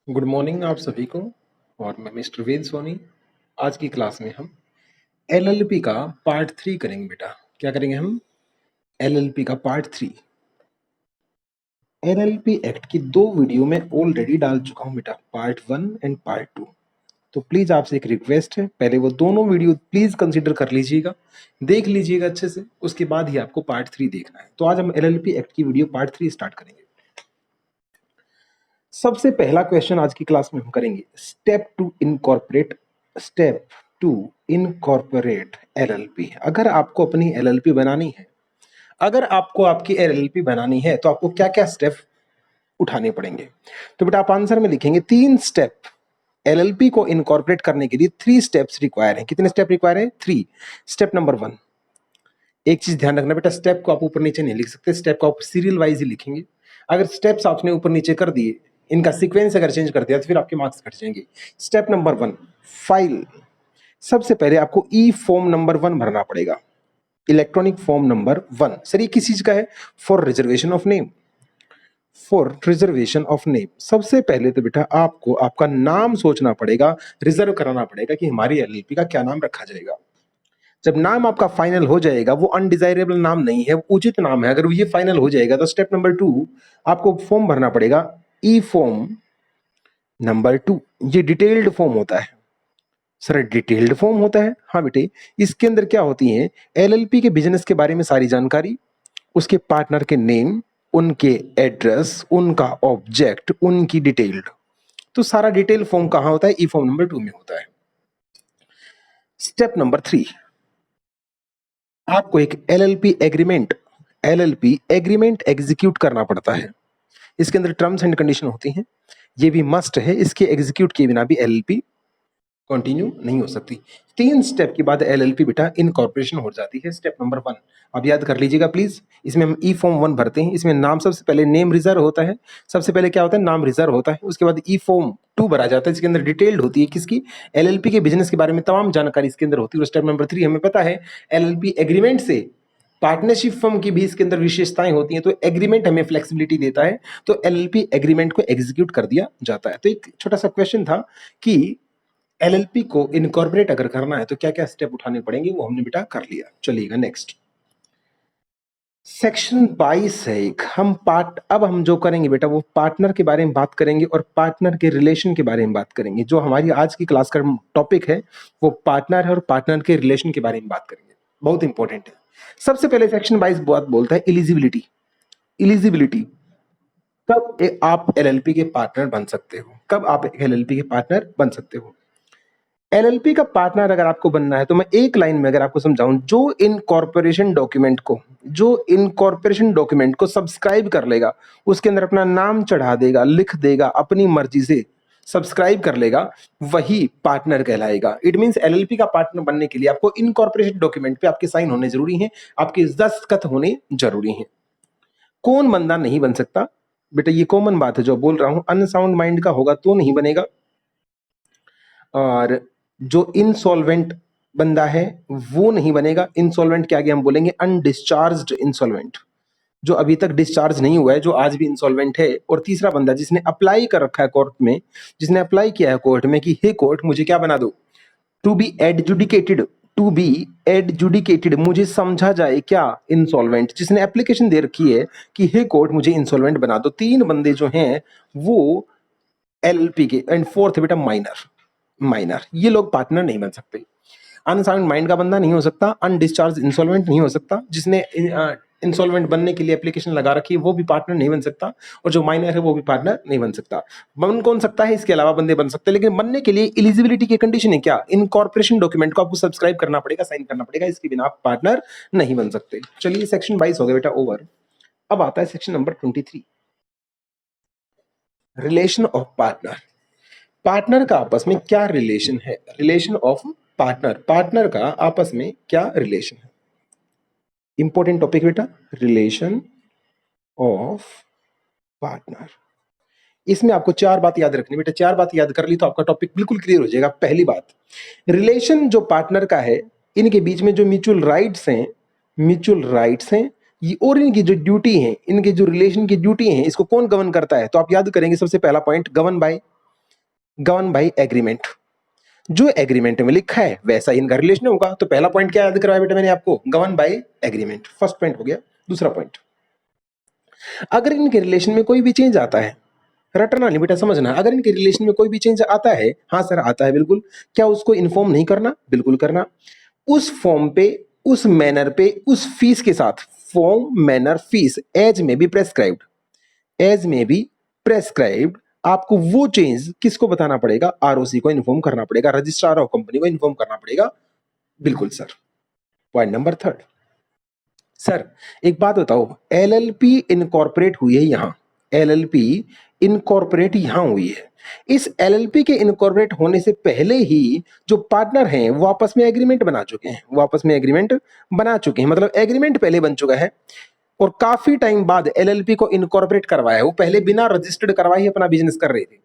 Good morning आप सभी को। और मैं मिस्टर वेद सोनी। आज की क्लास में हम एलएलपी का पार्ट 3 करेंगे बेटा। क्या करेंगे हम? एलएलपी का पार्ट 3। एलएलपी एक्ट की 2 वीडियो में ऑलरेडी डाल चुका हूं बेटा, पार्ट 1 एंड पार्ट 2। तो प्लीज आपसे एक रिक्वेस्ट है, पहले वो दोनों वीडियो प्लीज कंसीडर कर लीजिएगा, देख लीजिएगा अच्छे से, उसके बाद ही आपको पार्ट 3 देखना है। तो आज हम एलएलपी एक्ट की वीडियो पार्ट 3 स्टार्ट करेंगे। सबसे पहला क्वेश्चन आज की क्लास में हम करेंगे स्टेप टू इनकॉर्पोरेट एलएलपी। अगर आपको अपनी एलएलपी बनानी है, अगर आपको आपकी एलएलपी बनानी है तो आपको क्या क्या स्टेप उठाने पड़ेंगे? तो बेटा आप आंसर में लिखेंगे 3 स्टेप। एलएलपी को इनकॉर्पोरेट करने के लिए 3 स्टेप्स रिक्वायर हैं। कितने स्टेप रिक्वायर हैं? 3। स्टेप नंबर 1, एक चीज ध्यान रखना बेटा, स्टेप को आप ऊपर नीचे नहीं लिख सकते, स्टेप को आप सीरियल वाइज ही लिखेंगे। अगर स्टेप्स आपने ऊपर नीचे कर दिए, इनका सीक्वेंस अगर चेंज कर दिया तो फिर आपके मार्क्स घट जाएंगे। Step number 1, file. सबसे पहले आपको ई फॉर्म नंबर 1 भरना पड़ेगा, इलेक्ट्रॉनिक फॉर्म नंबर 1। सर ये किस चीज का है? For reservation of name. For reservation of name सबसे पहले तो बेटा आपको आपका नाम सोचना पड़ेगा, रिजर्व कराना पड़ेगा कि हमारी एलएलपी का क्या नाम रखा जाएगा। जब नाम आपका फाइनल हो जाएगा, वो अनडिजायरेबल नाम नहीं है, वो उचित नाम है, अगर ये फाइनल हो जाएगा तो स्टेप नंबर 2 आपको फॉर्म भरना पड़ेगा, ई फॉर्म नंबर 2। ये डिटेल्ड फॉर्म होता है। सर डिटेल्ड फॉर्म होता है? हाँ बेटे, इसके अंदर क्या होती है, एलएलपी के बिजनेस के बारे में सारी जानकारी, उसके पार्टनर के नेम, उनके एड्रेस, उनका ऑब्जेक्ट, उनकी डिटेल्ड। तो सारा डिटेल फॉर्म कहां होता है? ई फॉर्म नंबर 2 में होता है। स्टेप नंबर 3, आपको एक एलएलपी एग्रीमेंट एग्जीक्यूट करना पड़ता है। इसके अंदर टर्म्स एंड कंडीशन होती हैं, ये भी मस्ट है, इसके एग्जीक्यूट किए बिना भी एलएलपी कंटिन्यू नहीं हो सकती। 3 स्टेप के बाद एलएलपी बेटा इनकॉर्पोरेशन हो जाती है। स्टेप नंबर 1 अब याद कर लीजिएगा प्लीज, इसमें हम ई फॉर्म 1 भरते हैं। इसमें नाम सबसे पहले नेम रिजर्व होता है, सबसे पहले क्या होता है? नाम रिजर्व होता है। उसके बाद ई फॉर्म 2 भरा जाता है, इसके अंदर डिटेल्ड होती है किसकी? एलएलपी के बिजनेस के बारे में तमाम जानकारी इसके अंदर होती है। और स्टेप नंबर 3 हमें पता है एलएलपी एग्रीमेंट से पार्टनरशिप फर्म की भी इसके अंदर विशेषताएं होती हैं, तो एग्रीमेंट हमें फ्लेक्सिबिलिटी देता है, तो एलएलपी एग्रीमेंट को एग्जीक्यूट कर दिया जाता है। तो एक छोटा सा क्वेश्चन था कि एलएलपी को इनकॉर्पोरेट अगर करना है तो क्या क्या स्टेप उठाने पड़ेंगे, वो हमने बेटा कर लिया। चलिएगा नेक्स्ट, सेक्शन 22 है एक, अब हम जो करेंगे बेटा वो पार्टनर के बारे में बात करेंगे और पार्टनर के रिलेशन के बारे में बात करेंगे। जो हमारी आज की क्लास का टॉपिक है वो पार्टनर है और पार्टनर के रिलेशन के बारे में बात करेंगे, बहुत इंपॉर्टेंट है। सबसे पहले सेक्शन 22 बात बोलता है एलिजिबिलिटी। एलिजिबिलिटी, कब आप एलएलपी के पार्टनर बन सकते हो? कब आप एलएलपी के पार्टनर बन सकते हो? एलएलपी का पार्टनर अगर आपको बनना है तो मैं एक लाइन में अगर आपको समझाऊं, जो इनकॉर्पोरेशन डॉक्यूमेंट को सब्सक्राइब कर लेगा, उसके अंदर अपना नाम चढ़ा देगा, लिख देगा, अपनी मर्जी से सब्सक्राइब कर लेगा, वही पार्टनर कहलाएगा। इट मींस एलएलपी का पार्टनर बनने के लिए आपको इनकॉर्पोरेशन डॉक्यूमेंट पे आपके साइन होने जरूरी हैं, आपके दस्तखत होने जरूरी हैं। कौन बंदा नहीं बन सकता? बेटा ये कॉमन बात है जो बोल रहा हूं, अनसाउंड माइंड का होगा तो नहीं बनेगा, और जो इनसॉल्वेंट बंदा है वो नहीं बनेगा। इनसॉल्वेंट के आगे हम बोलेंगे अनडिस्चार्ज्ड इंसॉल्वेंट, जो अभी तक डिस्चार्ज नहीं हुआ है, जो आज भी इंसॉल्वेंट है। और तीसरा बंदा जिसने अप्लाई कर रखा है कोर्ट में, जिसने अप्लाई किया है कोर्ट में कि हे कोर्ट मुझे क्या बना दो, टू बी एडजुडिकेटेड, मुझे समझा जाए क्या इंसॉल्वेंट, जिसने एप्लीकेशन दे रखी है कि हे कोर्ट मुझे इंसॉल्वेंट बना दो। 3 बंदे जो हैं वो एलएलपी के। एंड फोर्थ बेटा माइनर, ये लोग पार्टनर नहीं बन सकते। अनसाउंड माइंड का बंदा नहीं हो सकता, अनडिस्चार्ज इंसॉल्वेंट नहीं हो सकता, जिसने इंसॉल्वेंट बनने के लिए एप्लीकेशन लगा रखी है वो भी पार्टनर नहीं बन सकता, और जो माइनर है वो भी पार्टनर नहीं बन सकता। बन कौन सकता है? इसके अलावा बंदे बन सकते हैं, लेकिन बनने के लिए एलिजिबिलिटी की कंडीशन है क्या? इनकॉर्पोरेशन डॉक्यूमेंट को आपको सब्सक्राइब करना पड़ेगा, साइन करना पड़ेगा, इसके बिना आप पार्टनर नहीं बन सकते। चलिए सेक्शन 22 हो गया बेटा ओवर। अब आता है section number 23, relation of partner. Partner का आपस में क्या रिलेशन है? रिलेशन ऑफ पार्टनर का आपस में क्या रिलेशन है? इंपॉर्टेंट टॉपिक बेटा, रिलेशन ऑफ पार्टनर। इसमें आपको 4 बात याद रखनी बेटा, 4 बात याद कर ली तो आपका टॉपिक बिल्कुल क्लियर हो जाएगा। पहली बात, रिलेशन जो पार्टनर का है, इनके बीच में जो म्यूचुअल राइट्स हैं ये, और इनकी जो ड्यूटी है, इनके जो रिलेशन की ड्यूटी है, इसको कौन गवर्न करता है? तो आप याद करेंगे सबसे पहला point, govern by govern by agreement. जो एग्रीमेंट में लिखा है वैसा ही इनका रिलेशन होगा। तो पहला पॉइंट क्या याद करवाया बेटा मैंने आपको, govern by agreement, first point हो गया। दूसरा पॉइंट, अगर इनके रिलेशन में कोई भी चेंज आता है, रटना नहीं बेटा, समझना, अगर इनके रिलेशन में कोई भी चेंज आता है, हाँ सर आता है बिल्कुल, क्या उसको इन्फॉर्म नहीं करना? बिल्कुल करना। उस फॉर्म पे, उस मैनर पे, उस फीस के साथ, फॉर्म मैनर फीस एज में बी प्रेस्क्राइब्ड, एज में बी प्रेस्क्राइब्ड, आपको वो चेंज किसको बताना पड़ेगा? आरओसी को इन्फॉर्म करना पड़ेगा, रजिस्ट्रार ऑफ कंपनी को इन्फॉर्म करना पड़ेगा। बिल्कुल sir. Point number third, sir एक बात बताओ, एलएलपी इनकॉर्पोरेट हुई है यहां, एलएलपी इनकॉर्पोरेट यहां हुई है। इस एलएलपी के इनकॉर्पोरेट होने से पहले ही जो पार्टनर हैं वो आपस में एग्रीमेंट बना चुके हैं, वो आपस में एग्रीमेंट बना चुके हैं, मतलब एग्रीमेंट पहले बन चुका है और काफी टाइम बाद एलएलपी को इनकॉर्पोरेट करवाया है। वो पहले बिना रजिस्टर्ड करवाए ही अपना बिजनेस कर रहे थे,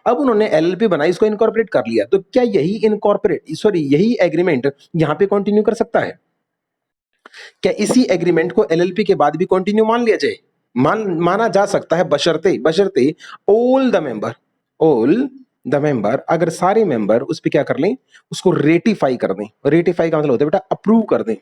अब उन्होंने एलएलपी बनाई, इसको इनकॉर्पोरेट कर लिया। तो क्या यही इनकॉर्पोरेट, सॉरी यही एग्रीमेंट यहां पे कंटिन्यू कर सकता है? क्या इसी एग्रीमेंट को एलएलपी के बाद भी कंटिन्यू मान लिया जाए? माना जा सकता है, बशर्ते बशर्ते ऑल द मेंबर, अगर सारे मेंबर उस पर क्या कर लें, उसको रेटिफाई कर दें। रेटिफाई का मतलब होता है बेटा अप्रूव कर दें।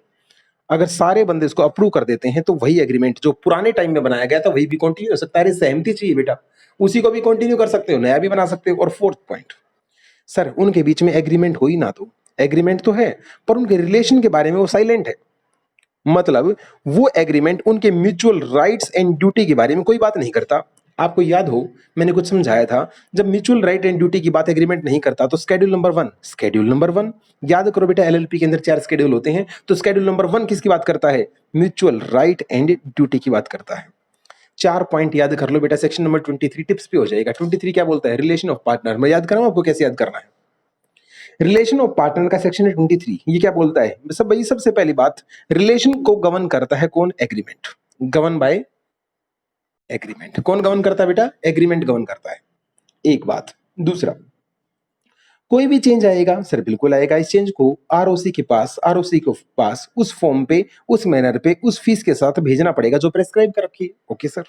अगर सारे बंदे इसको अप्रूव कर देते हैं तो वही एग्रीमेंट जो पुराने टाइम में बनाया गया था वही भी कंटिन्यू हो सकता है। अरे सहमति चाहिए बेटा, उसी को भी कंटिन्यू कर सकते हो, नया भी बना सकते हो। और फोर्थ पॉइंट, सर उनके बीच में एग्रीमेंट हो ही ना, तो एग्रीमेंट तो है पर उनके रिलेशन के बारे में वो साइलेंट है, मतलब वो एग्रीमेंट उनके म्यूचुअल राइट्स एंड ड्यूटी के बारे में कोई बात नहीं करता। आपको याद हो मैंने कुछ समझाया था, जब म्यूचुअल राइट एंड ड्यूटी की बात एग्रीमेंट नहीं करता तो स्केड्यूल नंबर 1, स्केड्यूल नंबर 1 याद करो बेटा, एलएलपी के अंदर 4 स्केड्यूल होते हैं, तो स्केड्यूल नंबर 1 किसकी बात करता है? म्यूचुअल राइट एंड ड्यूटी की बात करता है। 4 पॉइंट याद कर लो बेटा, सेक्शन नंबर 23 टिप्स पे हो जाएगा। 23 क्या बोलता है? Relation of partner. मैं याद कराऊं आपको कैसे याद करना है? रिलेशन ऑफ पार्टनर का सेक्शन है 23, ये क्या बोलता है? सब भाई सबसे पहली बात, रिलेशन को गवर्न करता है कौन? Agreement, govern by agreement. कौन गवर्न करता है बेटा? एग्रीमेंट गवर्न करता है, एक बात। दूसरा, कोई भी चेंज आएगा सर, बिल्कुल आएगा, इस चेंज को आरओसी के पास, आरओसी के पास उस फॉर्म पे, उस मैनर पे, उस फीस के साथ भेजना पड़ेगा जो प्रेस्क्राइब कर रखी है। Okay sir.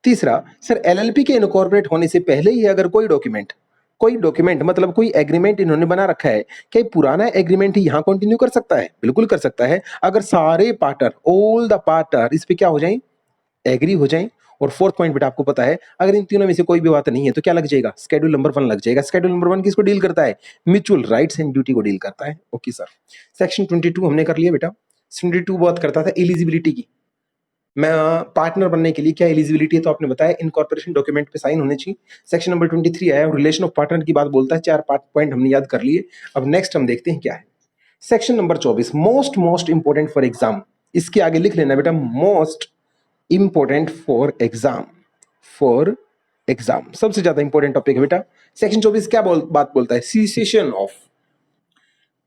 तीसरा, सर एलएलपी के इनकॉर्पोरेट होने से पहले ही अगर कोई डॉक्यूमेंट मतलब कोई एग्रीमेंट इन्होंने बना रखा है, क्या ये पुराना एग्रीमेंट ही यहां कंटिन्यू कर सकता है? बिल्कुल कर सकता है, अगर सारे पार्टनर, ऑल द पार्टनर इस पे क्या हो जाएं? एग्री हो जाएं। और फोर्थ पॉइंट बेटा आपको पता है, अगर इन तीनों में से कोई भी बात नहीं है तो क्या लग जाएगा? स्केड्यूल नंबर 1 लग जाएगा। स्केड्यूल नंबर 1 किसको डील करता है? म्यूचुअल राइट्स एंड ड्यूटी को डील करता है। Okay sir. सेक्शन 22 हमने कर लिया बेटा। 22 बात करता था एलिजिबिलिटी की। मैं पार्टनर बनने के लिए क्या एलिजिबिलिटी है, तो आपने बताया इनकॉर्पोरेशन डॉक्यूमेंट पे साइन होने चाहिए। सेक्शन नंबर 23 आया और रिलेशन ऑफ पार्टनर की बात बोलता है। 4 पॉइंट हमने याद कर लिए। अब नेक्स्ट हम देखते हैं क्या है। Section number 24, most important for exam. इसके आगे लिख लेना बेटा, मोस्ट इंपोर्टेंट फॉर एग्जाम, सबसे ज्यादा इंपोर्टेंट टॉपिक है बेटा। सेक्शन 24 क्या बात बोलता है? Cessation of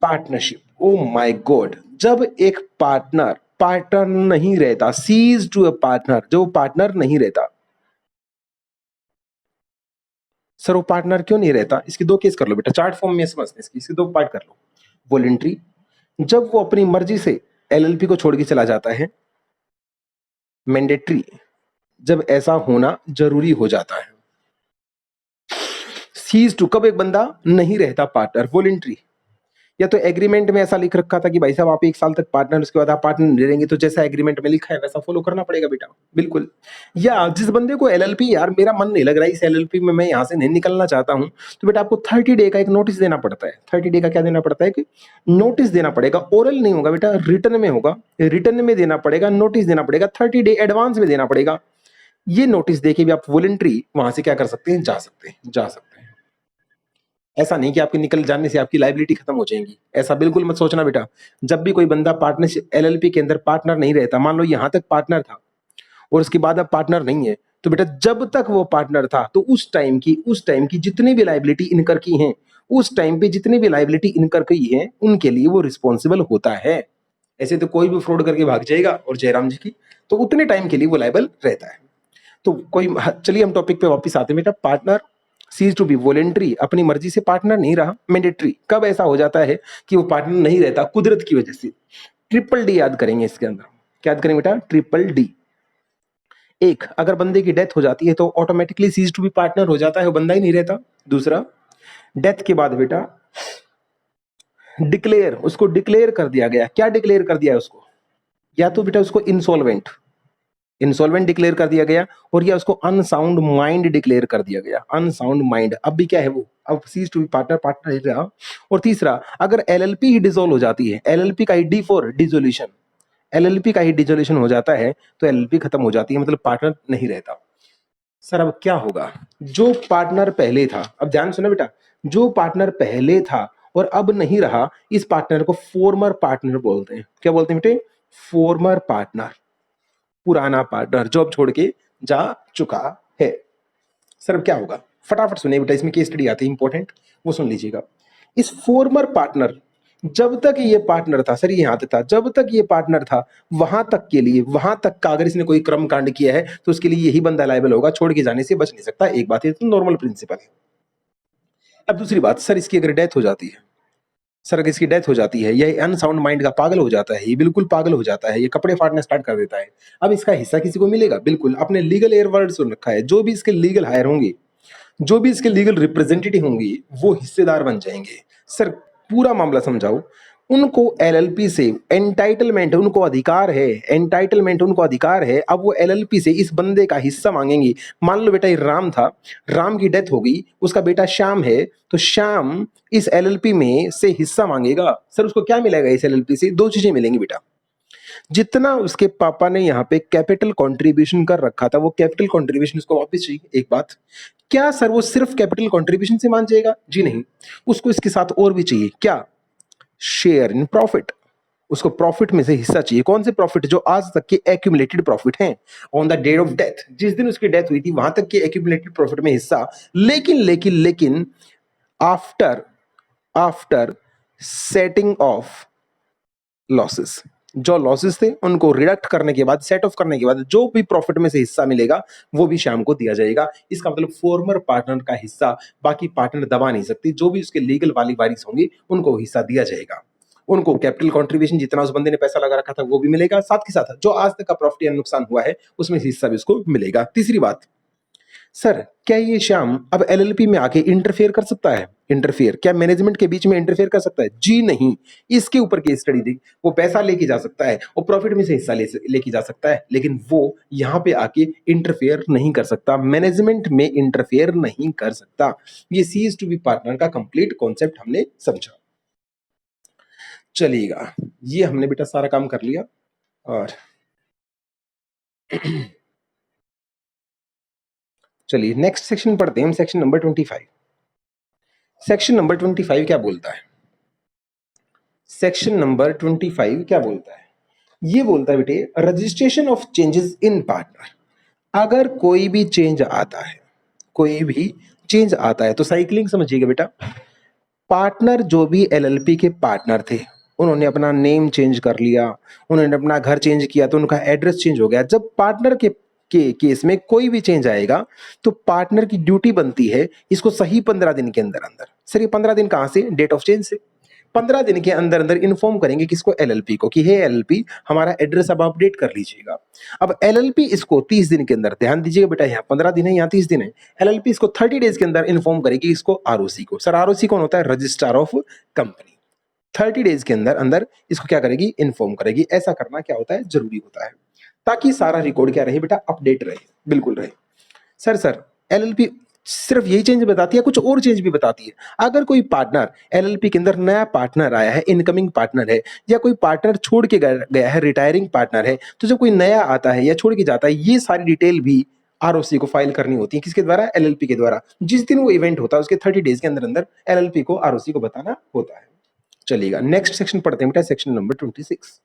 partnership. Oh my God, जब एक पार्टनर नहीं रहता, सीज टू अ पार्टनर, जो पार्टनर नहीं रहता, सर वो पार्टनर क्यों नहीं रहता? इसके दो केस कर लो बेटा, चार्ट फॉर्म में समझते हैं इसके दो पार्ट कर लो। वॉलेंट्री, जब वो अपनी मर्जी से एलएलपी को छोड़ के चला जाता है। मैंडेटरी, जब ऐसा होना जरूरी हो जाता है। सीज टू, कब एक बंदा नहीं रहता पार्टनर। वॉलेंट्री, या तो एग्रीमेंट में ऐसा लिख रखा था कि भाई साहब आप 1 साल तक पार्टनर, उसके बाद आप पार्टनर नहीं रहेंगे, तो जैसा एग्रीमेंट में लिखा है वैसा फॉलो करना पड़ेगा बेटा। बिल्कुल। या जिस बंदे को एलएलपी, यार मेरा मन नहीं लग रहा है इस एलएलपी में, मैं यहां से नहीं निकलना चाहता हूं, तो बेटा आपको 30 डे का एक नोटिस देना पड़ता है। 30 डे का क्या देना पड़ता है? कि नोटिस देना पड़ेगा। ओरल नहीं होगा बेटा, रिटर्न में होगा। रिटर्न में देना पड़ेगा, नोटिस देना पड़ेगा, 30 डे एडवांस में देना पड़ेगा। ये नोटिस देके भी आप वॉलंटरी वहां से क्या कर सकते हैं? जा सकते हैं, जा सकते हैं। ऐसा नहीं कि आपके निकल जाने से आपकी लाइबिलिटी खत्म हो जाएगी, ऐसा बिल्कुल मत सोचना बेटा। जब भी कोई बंदा पार्टनरशिप एलएलपी के अंदर पार्टनर नहीं रहता, मान लो यहां तक पार्टनर था और उसके बाद अब पार्टनर नहीं है, तो बेटा जब तक वो पार्टनर था तो उस टाइम की जितनी भी लाइबिलिटी इनकर की हैं, उस टाइम पे जितनी भी लाइबिलिटी इनकर की है उनके लिए वो रिस्पॉन्सिबल होता है। ऐसे तो कोई भी फ्रॉड करके भाग जाएगा और जयराम जी की, तो उतने टाइम के लिए वो लाइबल रहता है। तो कोई, चलिए हम टॉपिक पे वापस आते हैं बेटा। Partner cease to be voluntary, अपनी मर्जी से पार्टनर नहीं रहा। मैंडेटरी, कब ऐसा हो जाता है कि वो पार्टनर नहीं रहता? कुदरत की वजह से। ट्रिपल डी याद करेंगे इसके अंदर, क्या याद करेंगे बेटा? Triple D. एक, अगर बंदे की डेथ हो जाती है तो automatically cease to be partner हो जाता है, वो बंदा ही नहीं रहता। दूसरा, डेथ के बाद बेटा डिक्लेयर, उसको डिक्लेयर कर दिया गया। क्या डिक्लेयर कर दिया है उसको? या तो बेटा उसको इंसॉल्वेंट, इंसॉल्वेंट डिक्लेयर कर दिया गया, और या उसको अनसाउंड माइंड डिक्लेयर कर दिया गया। अनसाउंड माइंड, अब भी क्या है वो, अब cease to be partner, partner ही रहा। और तीसरा, अगर एलएलपी ही डिसॉल्व हो जाती है, एलएलपी का ही डी फॉर डिसोल्यूशन, एलएलपी का ही डिसोल्यूशन हो जाता है, तो एलएलपी खत्म हो जाती है, मतलब पार्टनर नहीं रहता। सर अब क्या होगा? जो पार्टनर पहले था, अब ध्यान सुनो बेटा, जो पार्टनर पहले था और अब नहीं रहा, इस पार्टनर को फॉर्मर पार्टनर बोलते हैं। क्या बोलते हैं बेटे? फॉर्मर पार्टनर, पुराना पार्टनर जो अब छोड़ के जा चुका है। सर अब क्या होगा? फटाफट सुनिए बेटा, इसमें केस स्टडी आती है इंपॉर्टेंट, वो सुन लीजिएगा। इस फॉर्मर पार्टनर, जब तक ये पार्टनर था, सर ये यहां तक था, जब तक ये पार्टनर था वहां तक के लिए, वहां तक का अगर इसने कोई क्रम कांड किया है तो उसके लिए यही बंदा लायबल होगा, छोड़ के जाने से बच नहीं सकता। एक बात, ये तो नॉर्मल प्रिंसिपल है। अब दूसरी बात, सर इसकी अगर डेथ हो जाती है, सर अगर इसकी डेथ हो जाती है, ये अनसाउंड माइंड का पागल हो जाता है, ये बिल्कुल पागल हो जाता है, ये कपड़े फाड़ने स्टार्ट कर देता है, अब इसका हिस्सा किसी को मिलेगा? बिल्कुल। अपने लीगल एयर वर्ड सुन रखा है, जो भी इसके लीगल हायर होंगे, जो भी इसके लीगल रिप्रेजेंटेटिव होंगे, वो हिस्सेदार बन जाएंगे। सर पूरा मामला समझाओ। उनको एलएलपी से एंटाइटलमेंट, उनको अधिकार है, एंटाइटलमेंट उनको अधिकार है। अब वो एलएलपी से इस बंदे का हिस्सा मांगेंगे। मान लो बेटा ये राम था, राम की डेथ हो गई, उसका बेटा श्याम है, तो श्याम इस एलएलपी में से हिस्सा मांगेगा। सर उसको क्या मिलेगा इस एलएलपी से? दो चीजें मिलेंगी बेटा। जितना उसके पापा ने यहाँ पे कैपिटल कंट्रीब्यूशन कर रखा था, वो कैपिटल कंट्रीब्यूशन उसको वापस चाहिए। एक बात, क्या सर वो सिर्फ कैपिटल कंट्रीब्यूशन से मान जाएगा? जी नहीं, उसको इसके साथ और भी चाहिए। क्या? शेयर इन प्रॉफिट, उसको प्रॉफिट में से हिस्सा चाहिए। कौन से प्रॉफिट? जो आज तक के एक्यूमुलेटेड प्रॉफिट हैं on the date of death, जिस दिन उसकी डेथ हुई थी वहां तक के एक्यूमुलेटेड प्रॉफिट में हिस्सा। लेकिन लेकिन लेकिन after after setting of losses, जो लॉसेस थे उनको रिडक्ट करने के बाद, सेट ऑफ करने के बाद, जो भी प्रॉफिट में से हिस्सा मिलेगा वो भी श्याम को दिया जाएगा। इसका मतलब फॉर्मर पार्टनर का हिस्सा बाकी पार्टनर दबा नहीं सकती। जो भी उसके लीगल वाली वारिस होंगे उनको हिस्सा दिया जाएगा। उनको कैपिटल कंट्रीब्यूशन जितना उस बंदे ने पैसा लगा रखा था वो भी मिलेगा, साथ के साथ जो आज तक का प्रॉफिट या नुकसान हुआ है उसमें से हिस्सा भी उसको मिलेगा। तीसरी बात, सर क्या ये श्याम अब एलएलपी में आके इंटरफेयर कर सकता है? इंटरफेयर, क्या मैनेजमेंट के बीच में इंटरफेयर कर सकता है? जी नहीं। इसके ऊपर केस स्टडी दी। वो पैसा लेके जा सकता है और प्रॉफिट में से हिस्सा लेके जा सकता है, लेकिन वो यहां पे आके इंटरफेयर नहीं कर सकता, मैनेजमेंट में इंटरफेयर नहीं कर सकता। ये सीज टू बी पार्टनर का कंप्लीट कॉन्सेप्ट हमने समझा। चलिएगा, ये हमने बेटा सारा काम कर लिया। और चलिए नेक्स्ट सेक्शन पढ़ते हैं हम, सेक्शन नंबर 25। सेक्शन नंबर 25 क्या बोलता है? सेक्शन नंबर 25 क्या बोलता है? ये बोलता है बेटे, registration of changes in partner. अगर कोई भी चेंज आता है, कोई भी चेंज आता है, तो साइक्लिंग समझिएगा बेटा। पार्टनर जो भी एलएलपी के पार्टनर थे, उन्होंने अपना नेम चेंज कर लिया, उन्होंने अपना घर चेंज किया, तो उनका एड्रेस चेंज हो गया। जब पार्टनर के केस में कोई भी चेंज आएगा तो पार्टनर की ड्यूटी बनती है इसको सही 15 दिन के अंदर अंदर, सर ये 15 दिन कहां से? डेट ऑफ चेंज से। 15 दिन के अंदर अंदर इन्फॉर्म करेंगे किसको? एलएलपी को, कि हे एलएलपी हमारा एड्रेस अब अपडेट कर लीजिएगा। अब एलएलपी इसको 30 दिन के अंदर, ध्यान दीजिएगा बेटा, यहाँ 15 दिन है, यहाँ 30 दिन है, एलएलपी इसको 30 डेज के अंदर इन्फॉर्म करेगी इसको, आरओसी को। सर आरओसी कौन होता है? Registrar of company. 30 डेज के अंदर अंदर इसको क्या करेगी? इन्फॉर्म करेगी। ऐसा करना क्या होता है? जरूरी होता है, ताकि सारा रिकॉर्ड क्या रहे बेटा? अपडेट रहे, बिल्कुल रहे। सर एलएलपी सिर्फ यही चेंज बताती है, कुछ और चेंज भी बताती है। अगर कोई पार्टनर एलएलपी के अंदर नया पार्टनर आया है, इनकमिंग पार्टनर है, या कोई पार्टनर छोड़ के गया है, रिटायरिंग पार्टनर है, तो जब कोई नया आता है या छोड़ के जाता है, ये सारी डिटेल भी आरओसी को फाइल करनी होती है। किसके द्वारा? एलएलपी के द्वारा। जिस दिन वो इवेंट होता है उसके 30 डेज के अंदर अंदर एलएलपी को आरओसी को बताना होता है। चलिएगा नेक्स्ट सेक्शन पढ़ते हैं बेटा, सेक्शन नंबर 26।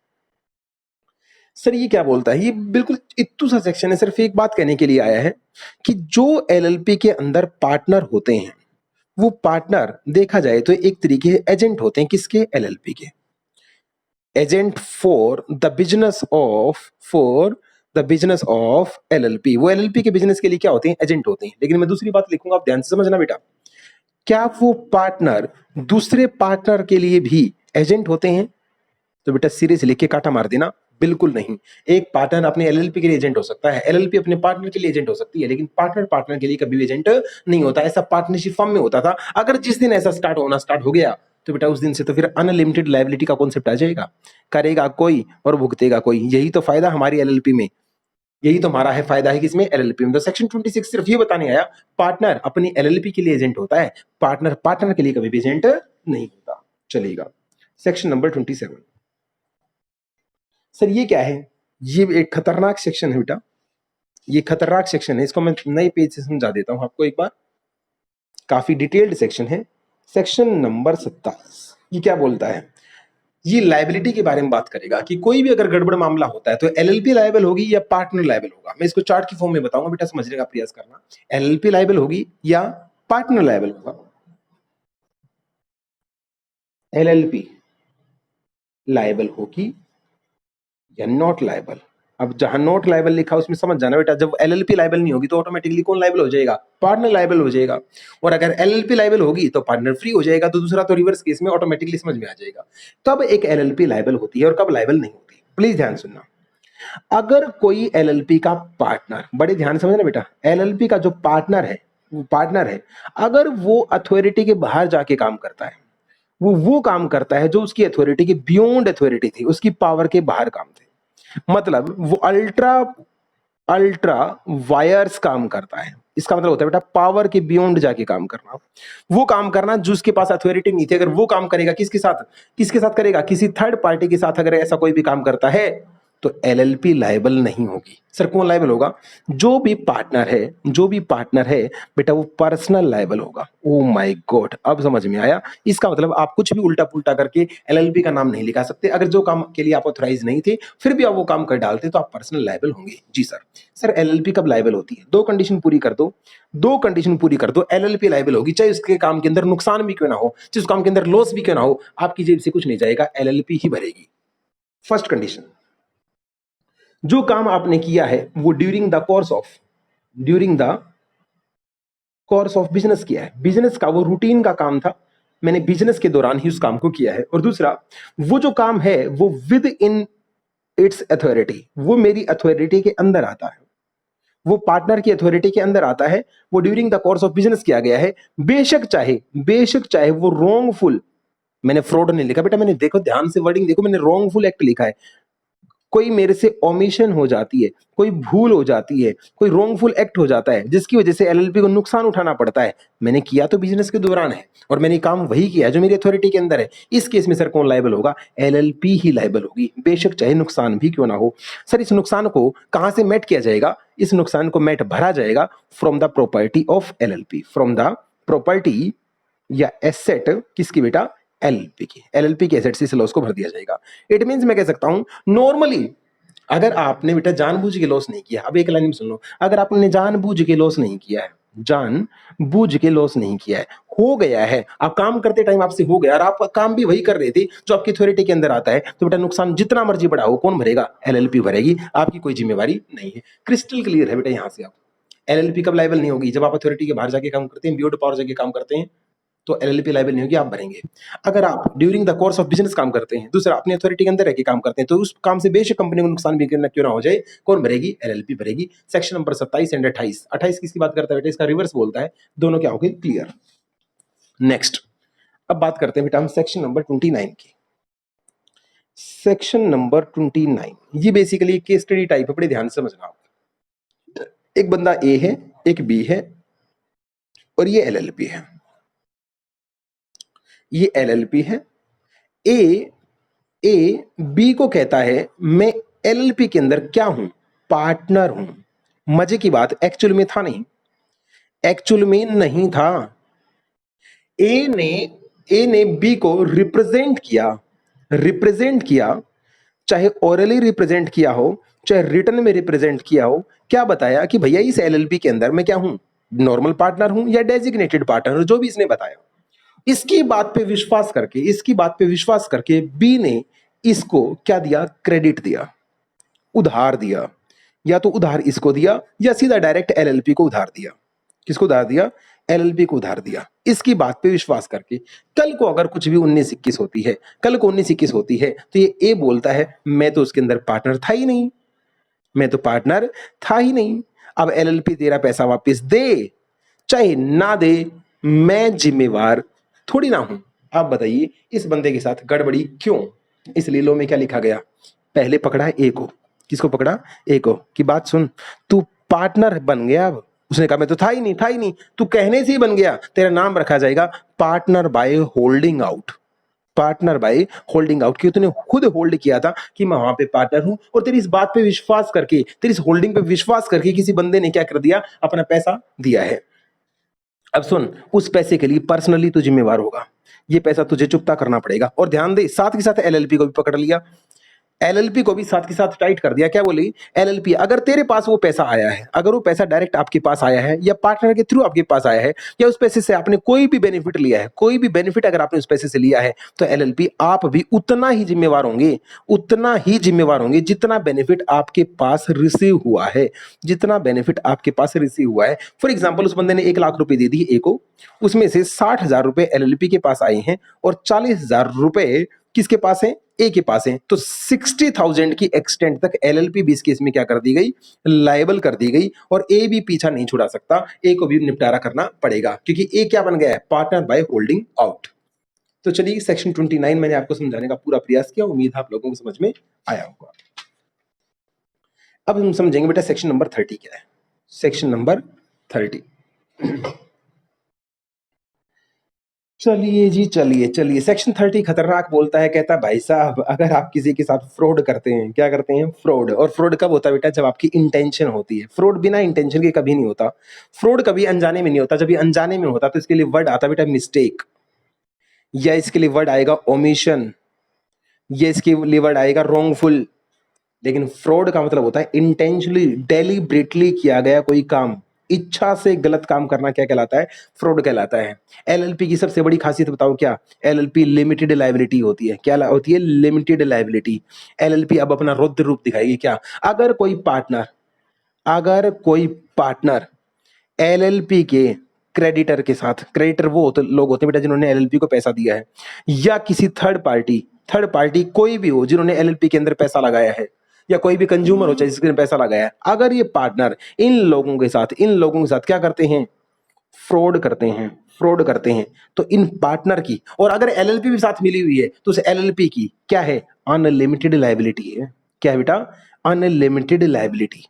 सर ये क्या बोलता है? ये बिल्कुल इत्तू सा सेक्शन है, सिर्फ एक बात कहने के लिए आया है कि जो एलएलपी के अंदर पार्टनर होते हैं, वो पार्टनर देखा जाए तो एक तरीके से एजेंट होते हैं। किसके? एलएलपी के। Agent for the business of LLP. वो एलएलपी के बिजनेस के लिए क्या होते हैं? एजेंट होते हैं। लेकिन मैं दूसरी बात लिखूंगा, आप ध्यान से समझना बेटा, क्या वो पार्टनर दूसरे पार्टनर के लिए भी एजेंट होते हैं? तो बेटा सीरियस लिख के काटा मार देना, बिल्कुल नहीं। एक पार्टनर अपने एलएलपी के लिए एजेंट हो सकता है, एलएलपी अपने पार्टनर के लिए एजेंट हो सकती है, लेकिन पार्टनर पार्टनर के लिए कभी भी एजेंट नहीं होता। ऐसा पार्टनरशिप फर्म में होता था। अगर जिस दिन ऐसा स्टार्ट हो गया तो बेटा उस दिन से तो फिर अनलिमिटेड लायबिलिटी का कॉन्सेप्ट आ जाएगा। करेगा कोई और भुगतेगा कोई। यही तो फायदा हमारी एलएलपी में, यही तो हमारा है फायदा है किसमें, एलएलपी में। तो सेक्शन 26 सिर्फ ये बताने आया पार्टनर अपनी एलएलपी के लिए एजेंट होता है, पार्टनर पार्टनर के लिए कभी भी एजेंट नहीं होता। चलेगा सेक्शन नंबर 27। सर ये क्या है? ये एक खतरनाक सेक्शन है बेटा, ये खतरनाक सेक्शन है। इसको मैं नए पेज से समझा देता हूं आपको एक बार। काफी डिटेल्ड सेक्शन है। सेक्शन नंबर 27 ये क्या बोलता है? ये लायबिलिटी के बारे में बात करेगा कि कोई भी अगर गड़बड़ मामला होता है तो एलएलपी लायबल होगी या पार्टनर लायबल होगा। मैं इसको चार्ट की फॉर्म में बताऊंगा बेटा, समझने का प्रयास करना। एलएलपी लायबल होगी या पार्टनर लायबल होगा। एलएलपी लायबल होगी या नॉट लायबल। अब जहां नॉट लायबल लिखा उसमें समझ जाना बेटा, जब एलएलपी लायबल नहीं होगी तो ऑटोमेटिकली कौन लायबल हो जाएगा? पार्टनर लायबल हो जाएगा। और अगर एलएलपी लायबल होगी तो पार्टनर फ्री हो जाएगा। तो दूसरा तो रिवर्स केस में ऑटोमेटिकली समझ में आ जाएगा कब एक एलएलपी लायबल होती है और कब लायबल नहीं होती। प्लीज ध्यान सुनना। अगर कोई एलएलपी का पार्टनर, बड़े ध्यान से समझना बेटा, एलएलपी का जो पार्टनर है, अगर वो अथॉरिटी के बाहर जाके काम करता है, वो काम करता है जो उसकी अथॉरिटी के बियॉन्ड अथॉरिटी थी, उसकी पावर के बाहर काम थे। मतलब वो अल्ट्रा अल्ट्रा वायर्स काम करता है। इसका मतलब होता है बेटा पावर के बियॉन्ड जाके काम करना, वो काम करना जो उसके पास अथॉरिटी नहीं थी। अगर वो काम करेगा किसके साथ करेगा? किसी थर्ड पार्टी के साथ अगर ऐसा कोई भी काम करता है तो एलएलपी लायबल नहीं होगी। सर कौन लायबल होगा? जो भी पार्टनर है बेटा वो पर्सनल लायबल होगा। ओ माय गॉड, अब समझ में आया। इसका मतलब आप कुछ भी उल्टा पुल्टा करके एलएलपी का नाम नहीं लिखा सकते। अगर जो काम के लिए आप ऑथराइज नहीं थे फिर भी आप वो काम कर डालते तो आप पर्सनल लायबल होंगे। जी सर। सर एलएलपी कब लायबल होती है? दो कंडीशन पूरी कर दो, एलएलपी लायबल होगी चाहे उसके काम के अंदर नुकसान भी क्यों ना हो, चाहे उस काम के अंदर लॉस भी क्यों ना हो, आपकी जेब से कुछ नहीं जाएगा, एलएलपी ही भरेगी। फर्स्ट कंडीशन, जो काम आपने किया है वो during the course of business किया है, बिजनेस का वो रूटीन का काम था, मैंने बिजनेस के दौरान ही उस काम को किया है। और दूसरा, वो जो काम है वो विद इन इट्स अथॉरिटी, वो मेरी अथॉरिटी के अंदर आता है, वो पार्टनर की अथॉरिटी के अंदर आता है, वो during the course of business किया गया है। बेशक चाहे वो रॉन्गफुल, मैंने फ्रॉड नहीं लिखा बेटा, मैंने देखो ध्यान से वर्डिंग देखो, मैंने रॉन्गफुल एक्ट लिखा है। कोई मेरे से ओमिशन हो जाती है, कोई भूल हो जाती है, कोई रॉन्गफुल एक्ट हो जाता है जिसकी वजह से एलएलपी को नुकसान उठाना पड़ता है। मैंने किया तो बिजनेस के दौरान है और मैंने काम वही किया है जो मेरी अथॉरिटी के अंदर है। इस केस में सर कौन लायबल होगा? एलएलपी ही लायबल होगी, बेशक चाहे नुकसान भी क्यों ना हो। सर इस नुकसान को कहां से मेट किया जाएगा? इस नुकसान को मेट भरा जाएगा from the property of LLP, from the property या एसेट किसकी बेटा? एलएलपी की एसेट से इस लॉस को भर दिया जाएगा। इट मींस मैं कह सकता हूं नॉर्मली अगर आपने बेटा जानबूझ के लॉस नहीं किया, अब एक लाइन में सुन लो, अगर आपने जानबूझ के लॉस नहीं किया है, जानबूझ के लॉस नहीं किया है, हो गया है, आप काम करते टाइम आपसे हो गया और आप काम भी वही कर रहे थे जो आपकी अथॉरिटी के अंदर आता है, तो बेटा नुकसान जितना मर्जी बड़ा हो कौन भरेगा? एलएलपी भरेगी, आपकी कोई जिम्मेवारी नहीं है। क्रिस्टल क्लियर है बेटा। यहां से आप एलएलपी कब लायबल नहीं होगी? जब आप अथॉरिटी के बाहर जाके काम करते हैं, बियॉन्ड पावर जाके काम करते हैं, तो एलएलपी लायबल नहीं होगी, आप भरेंगे। अगर आप during the course of business काम करते हैं, दूसरा अपनी अथॉरिटी के अंदर रह के काम करते हैं, तो उस काम से बेशक कंपनी को नुकसान भी क्यों ना हो जाए, कौन भरेगी? एलएलपी भरेगी। Section number 27 and 28। 28 किसकी बात करता है बेटा? इसका रिवर्स बोलता है। दोनों क्या हो गए? क्लियर। नेक्स्ट, अब बात करते हैं बेटा हम सेक्शन नंबर 29 की। सेक्शन नंबर 29 ये बेसिकली केस स्टडी टाइप है, बड़े ध्यान से समझना आप। एक बंदा ए है, एक बी है और ये एलएलपी है, ये एलएलपी है। ए बी को कहता है मैं एलएलपी के अंदर क्या हूं? पार्टनर हूं। मजे की बात, एक्चुअल में था नहीं, एक्चुअल में नहीं था। ए ने बी को रिप्रेजेंट किया, चाहे ओरली रिप्रेजेंट किया हो चाहे रिटर्न में रिप्रेजेंट किया हो। क्या बताया कि भैया इस एलएलपी के अंदर मैं क्या हूं? नॉर्मल पार्टनर हूं या डेजिग्नेटेड पार्टनर, जो भी इसने बताया। इसकी बात पे विश्वास करके बी ने इसको क्या दिया? क्रेडिट दिया, उधार दिया। या तो उधार इसको दिया या सीधा डायरेक्ट एलएलपी को उधार दिया। किसको उधार दिया? एलएलपी को उधार दिया, इसकी बात पे विश्वास करके। कल को अगर कुछ भी 19-21 होती है, कल को 19-21 होती है, तो ये ए बोलता है मैं तो उसके अंदर पार्टनर था ही नहीं, मैं तो पार्टनर था ही नहीं। अब एलएलपी तेरा पैसा वापस दे चाहे ना दे, मैं जिम्मेवार थोड़ी ना हूं। आप बताइए इस बंदे के साथ गड़बड़ी क्यों? इसलिए लो में क्या लिखा गया, पहले पकड़ा है ए को। किसको पकड़ा? ए को। की बात सुन, तू पार्टनर बन गया। अब उसने कहा मैं तो था ही नहीं, था ही नहीं। तू कहने से ही बन गया, तेरा नाम रखा जाएगा partner by holding out. Partner by holding out, क्योंकि तूने खुद होल्ड किया था कि मैं वहां पे पार्टनर हूं, और तेरी इस बात पे विश्वास करके, तेरी इस होल्डिंग पे विश्वास करके किसी बंदे ने क्या कर दिया, अपना पैसा दिया है। अब सुन, उस पैसे के लिए पर्सनली तू जिम्मेवार होगा, ये पैसा तुझे चुकता करना पड़ेगा। और ध्यान दे, साथ के साथ एलएलपी को भी पकड़ लिया, एलएलपी को भी साथ के साथ टाइट कर दिया। क्या बोली एलएलपी, अगर तेरे पास वो पैसा आया है, अगर वो पैसा डायरेक्ट आपके पास आया है या पार्टनर के थ्रू आपके पास आया है, या उस पैसे से आपने कोई भी बेनिफिट लिया है, कोई भी बेनिफिट अगर आपने उस पैसे से लिया है, तो एलएलपी आप भी उतना ही जिम्मेवार होंगे, उतना ही जिम्मेवार होंगे जितना बेनिफिट आपके पास रिसीव हुआ है, जितना बेनिफिट आपके पास रिसीव हुआ है। फॉर एग्जाम्पल, उस बंदे ने 1 लाख रुपए दे दी ए को, उसमें से 60,000 रुपए एलएलपी के पास आए हैं और 40,000 रुपए किसके पास है, ए के पास है। तो 60,000 की एक्सटेंट तक एलएलपी भी इस केस में क्या कर दी गई, लायबल कर दी गई, और ए भी पीछा नहीं छुड़ा सकता, ए को भी निपटारा करना पड़ेगा, क्योंकि ए क्या बन गया है, पार्टनर बाय होल्डिंग आउट। तो चलिए सेक्शन 29 मैंने आपको समझाने का पूरा प्रयास किया, उम्मीद है आप लोगों को समझ में आया होगा। अब हम समझेंगे बेटा सेक्शन नंबर 30 क्या है। सेक्शन नंबर 30, चलिए जी, चलिए चलिए। सेक्शन 30 खतरनाक बोलता है, कहता है भाई साहब अगर आप किसी के साथ फ्रॉड करते हैं, क्या करते हैं, फ्रॉड। और फ्रॉड कब होता है बेटा, जब आपकी इंटेंशन होती है। फ्रॉड बिना इंटेंशन के कभी नहीं होता, फ्रॉड कभी अनजाने में नहीं होता। जब ये अनजाने में होता तो इसके लिए वर्ड आता बेटा मिस्टेक, या इसके लिए वर्ड आएगा ओमिशन, या इसके लिए वर्ड आएगा रॉन्गफुल। लेकिन फ्रॉड का मतलब होता है इंटेंशनली, डेलिब्रेटली किया गया कोई काम, इच्छा से गलत काम करना क्या कहलाता है, फ्रॉड कहलाता है। एलएलपी की सबसे बड़ी खासियत बताओ क्या, एलएलपी लिमिटेड लायबिलिटी होती है। क्या होती है, लिमिटेड लायबिलिटी। एलएलपी अब अपना रौद्र रूप दिखाएगी क्या, अगर कोई पार्टनर, अगर कोई पार्टनर एलएलपी के क्रेडिटर के साथ, क्रेडिटर वो होते लोग होते हैं बेटा जिन्होंने एलएलपी को पैसा दिया है, या किसी थर्ड पार्टी कोई भी हो जिन्होंने एलएलपी के अंदर पैसा लगाया है, या कोई भी कंज्यूमर हो चाहे जिसने पैसा लगाया है, अगर ये पार्टनर इन लोगों के साथ, इन लोगों के साथ क्या करते हैं, फ्रॉड करते हैं, फ्रॉड करते हैं, तो इन पार्टनर की, और अगर एलएलपी भी साथ मिली हुई है, तो उस एलएलपी की क्या है, अनलिमिटेड लायबिलिटी है। क्या है बेटा, अनलिमिटेड लायबिलिटी।